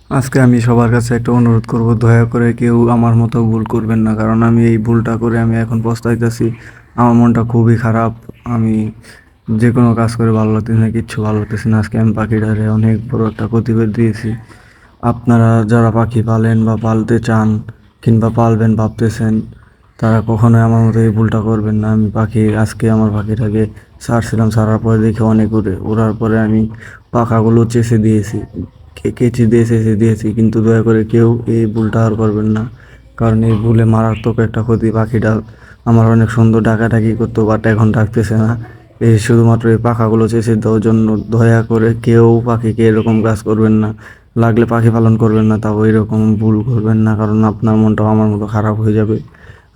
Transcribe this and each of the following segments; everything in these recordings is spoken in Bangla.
আজকে আমি সবার কাছে একটা অনুরোধ করব, দয়া করে কেউ আমার মতো ভুল করবেন না, কারণ আমি এই ভুলটা করে আমি এখন পস্তাইতেছি। আমার মনটা খুবই খারাপ। আমি যে কোনো কাজ করে ভালো লাগতেছে না, কিচ্ছু ভালো লাগতেছে না। আজকে আমি পাখিটারে অনেক বড় একটা ক্ষতি করে দিয়েছি। আপনারা যারা পাখি পালেন বা পালতে চান কিংবা পালবেন ভাবতেছেন, তারা কখনোই আমার মতো এই ভুলটা করবেন না। আমি আজকে আমার পাখিটাকে ছাড়ছিলাম, ছাড়ার পরে দেখে অনেক উড়ার পরে আমি পাখাগুলো চেঁচে দিয়েছি, কেচি দিয়ে চেঁচে দিয়েছি। কিন্তু দয়া করে কেউ এই ভুলটা আর করবেন না, কারণ এই ভুলে মারাত্মক একটা ক্ষতি। পাখিটা আমার অনেক সুন্দর ডাকাডাকি করতো, বাট এখন ডাকতেছে না। এই শুধুমাত্র এই পাখাগুলো চেঁচে দেওয়ার জন্য। দয়া করে কেউ পাখিকে এরকম কাজ করবেন না। লাগলে পাখি পালন করবেন না, তাও এরকম ভুল করবেন না, কারণ আপনার মনটাও আমার মতো খারাপ হয়ে যাবে।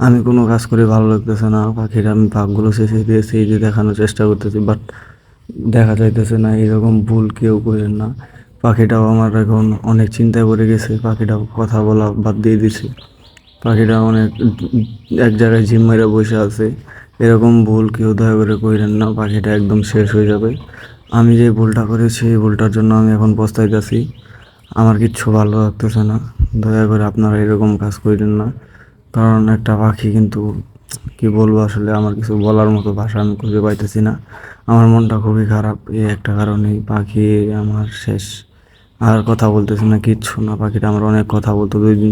আমি কোনো কাজ করে ভালো লাগতেছে না। পাখির আমি পাখগুলো শেষে দিয়েছি, এই যে দেখানোর চেষ্টা করতেছি, বাট দেখা যাইতেছে না। এরকম ভুল কেউ করেন না। পাখিটাও আমার এখন অনেক চিন্তায় পড়ে গেছে। পাখিটাও কথা বলা বাদ দিয়ে দিছে। পাখিটা অনেক এক জায়গায় ঝিম মেরে বসে আছে। এরকম ভুল কেউ দয়া করে কইরেন না, পাখিটা একদম শেষ হয়ে যাবে। আমি যে ভুলটা করেছি এই ভুলটার জন্য আমি এখন পস্তাইতেছি। আমার কিচ্ছু ভালো লাগতেছে না। দয়া করে আপনারা এরকম কাজ করেন না, কারণ একটা পাখি কিন্তু কি বলবো, আসলে আমার কিছু বলার মতো ভাষা আমি খুঁজে পাইতেছি না। আমার মনটা খুবই খারাপ এই একটা কারণেই। পাখি আমার শেষ। আর কথা বলতেছে না, কিচ্ছু না। পাখিটা আমার অনেক কথা বলতো, 2 দিন